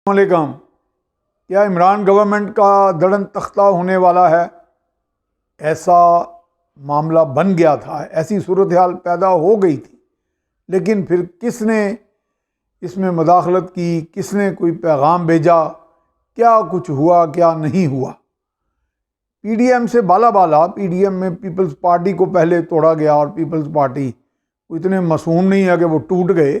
अस्सलामुअलैकुम। क्या इमरान गवर्नमेंट का दड़न तख्ता होने वाला है? ऐसा मामला बन गया था, ऐसी सूरत हाल पैदा हो गई थी, लेकिन फिर किसने इसमें मदाखलत की, किसने कोई पैगाम भेजा, क्या कुछ हुआ क्या नहीं हुआ। पीडीएम से बाला बाला, पीडीएम में पीपल्स पार्टी को पहले तोड़ा गया और पीपल्स पार्टी इतने मासूम नहीं है कि वो टूट गए।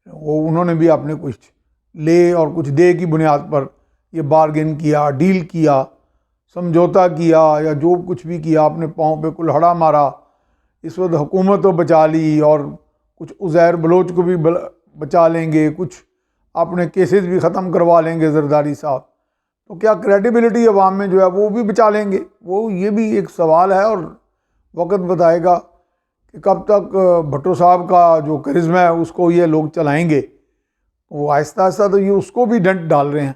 वो उन्होंने भी अपने कुछ ले और कुछ दे की बुनियाद पर ये बार्गेन किया, डील किया, समझौता किया या जो कुछ भी किया, अपने पाँव पे कुल्हाड़ा मारा। इस वक्त हुकूमत तो बचा ली और कुछ उज़ैर बलोच को भी बचा लेंगे, कुछ अपने केसेस भी ख़त्म करवा लेंगे ज़रदारी साहब। तो क्या क्रेडिबिलिटी अवाम में जो है वो भी बचा लेंगे? वो ये भी एक सवाल है और वक्त बताएगा कि कब तक भुट्टो साहब का जो करिश्मा है उसको ये लोग चलाएंगे। वो आहिस्ता आहिस्ता तो ये उसको भी डंट डाल रहे हैं।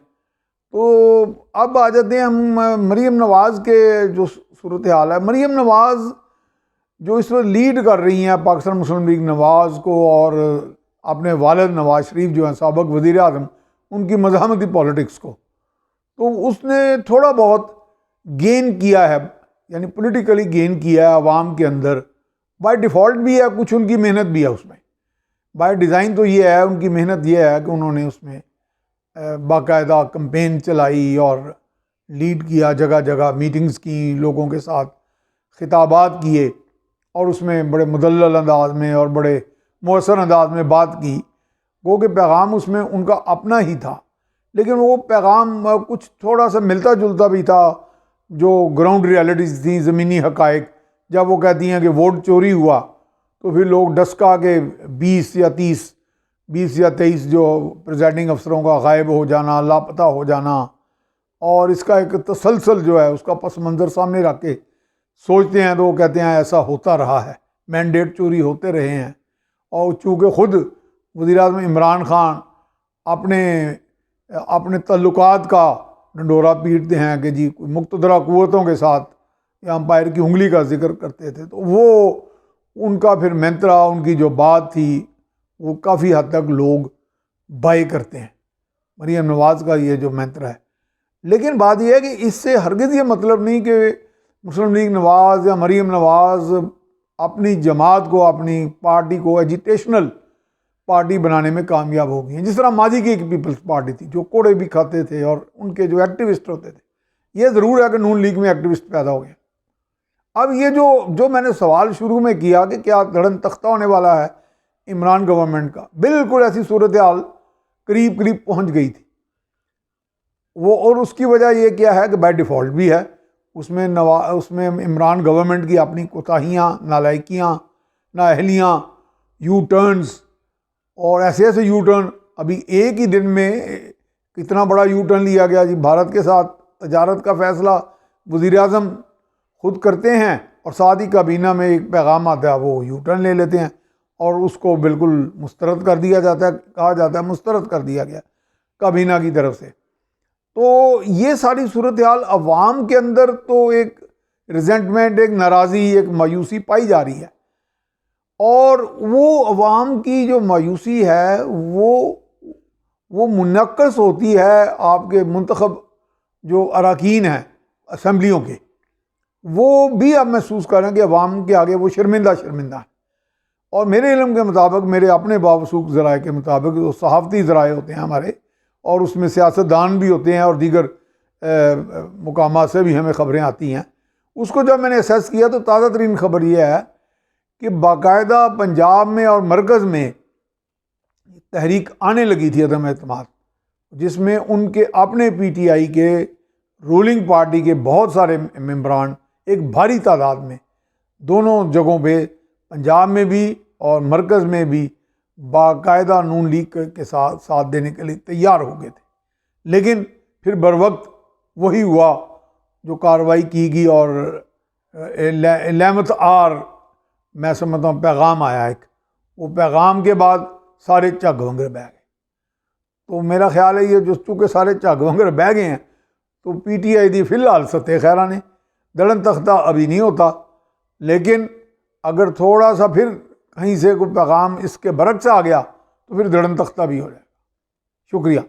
तो अब आ जाते हैं हम मरीम नवाज़ के जो सूरत हाल है। मरीम नवाज़ जो इस वक्त लीड कर रही हैं पाकिस्तान मुस्लिम लीग नवाज़ को, और अपने वालिद नवाज शरीफ जो हैं साबिक वज़ीर आज़म, उनकी मज़ाहमती पॉलिटिक्स को, तो उसने थोड़ा बहुत गेन किया है, यानी पॉलिटिकली गेन किया है अवाम के अंदर। बाय डिफ़ॉल्ट भी है, कुछ उनकी मेहनत भी है उसमें। बाय डिज़ाइन तो ये है, उनकी मेहनत ये है कि उन्होंने उसमें बाकायदा कैंपेन चलाई और लीड किया, जगह जगह मीटिंग्स की, लोगों के साथ खिताबात किए और उसमें बड़े मुदल्लल अंदाज में और बड़े मौसर अंदाज में बात की। वो कि पैगाम उसमें उनका अपना ही था, लेकिन वो पैगाम कुछ थोड़ा सा मिलता जुलता भी था जो ग्राउंड रियलिटीज़ थी, ज़मीनी हक़ाइक़। जब वो कहती हैं कि वोट चोरी हुआ तो फिर लोग डस्का के 20 या 23 जो प्रेजाइडिंग अफसरों का गायब हो जाना, लापता हो जाना, और इसका एक तसलसल जो है उसका पस मंज़र सामने रख के सोचते हैं तो वो कहते हैं ऐसा होता रहा है, मैंडेट चोरी होते रहे हैं। और चूँकि ख़ुद वज़ीर-ए-आज़म इमरान खान अपने तल्लुकात का ढंढोरा पीटते हैं कि जी मुक़्तदरा क़ुव्वतों के साथ या अंपायर की उंगली का जिक्र करते थे, तो वो उनका फिर मंत्रा, उनकी जो बात थी वो काफ़ी हद तक लोग बाय करते हैं, मरीम नवाज़ का ये जो मंत्रा है। लेकिन बात यह है कि इससे हरगिज़ ये मतलब नहीं कि मुस्लिम लीग नवाज़ या मरीम नवाज़ अपनी जमात को, अपनी पार्टी को एजिटेशनल पार्टी बनाने में कामयाब हो गई हैं। जिस तरह माजी की एक पीपल्स पार्टी थी जो कोड़े भी खाते थे और उनके जो एक्टिविस्ट होते थे। ये ज़रूर है कि नून लीग में एक्टिविस्ट पैदा हो गए। अब ये जो मैंने सवाल शुरू में किया कि क्या दड़न तख्ता होने वाला है इमरान गवर्नमेंट का, बिल्कुल ऐसी सूरत हाल करीब करीब पहुंच गई थी वो। और उसकी वजह ये क्या है कि बाय डिफ़ॉल्ट भी है उसमें इमरान गवर्नमेंट की अपनी कोताहियाँ, नालायकियाँ, नाअहलियाँ, यू टर्न्स, और ऐसे ऐसे यू टर्न। अभी एक ही दिन में कितना बड़ा यू टर्न लिया गया जी। भारत के साथ तजारत का फ़ैसला वज़ीर आज़म खुद करते हैं और साथ ही काबीना में एक पैगाम आता है, वो यू टर्न ले लेते हैं और उसको बिल्कुल मुस्तरद कर दिया जाता है, कहा जाता है मुस्तरद कर दिया गया काबीना की तरफ से। तो ये सारी सूरत हाल अवाम के अंदर तो एक रिजेंटमेंट, एक नाराज़ी, एक मायूसी पाई जा रही है। और वो अवाम की जो मायूसी है वो मुनक्कस होती है आपके मुंतखब जो अरकान हैं असम्बलियों के, वो भी आप महसूस करें कि अवाम के आगे वो शर्मिंदा है। और मेरे इल्म के मुताबिक, मेरे अपने बावसूख ज़राए के मुताबिक, जो सहाफ़ती ज़राए होते हैं हमारे, और उसमें सियासतदान भी होते हैं और दीगर मुकामात से भी हमें ख़बरें आती हैं, उसको जब मैंने असेस किया तो ताज़ा तरीन ख़बर यह है कि बाकायदा पंजाब में और मरकज़ में तहरीक आने लगी थी अदम एतमाद, जिसमें उनके अपने PTI के रूलिंग पार्टी के बहुत सारे मेंबरान एक भारी तादाद में दोनों जगहों पे, पंजाब में भी और मरकज़ में भी, बाकायदा नून लीग के साथ देने के लिए तैयार हो गए थे। लेकिन फिर बरवक्त वही हुआ जो कार्रवाई की गई और 11th आवर मैं समझता हूँ पैगाम आया एक, वो पैगाम के बाद सारे झग वंगर बह गए। तो मेरा ख्याल है ये जो चूँकि सारे झग वंगर बह गए हैं तो PTI दी फिलहाल सत्ते खैरा ने दड़न तख्ता अभी नहीं होता, लेकिन अगर थोड़ा सा फिर कहीं से कोई पैगाम इसके बरक्स आ गया तो फिर दड़न तख्ता भी हो जाएगा। शुक्रिया।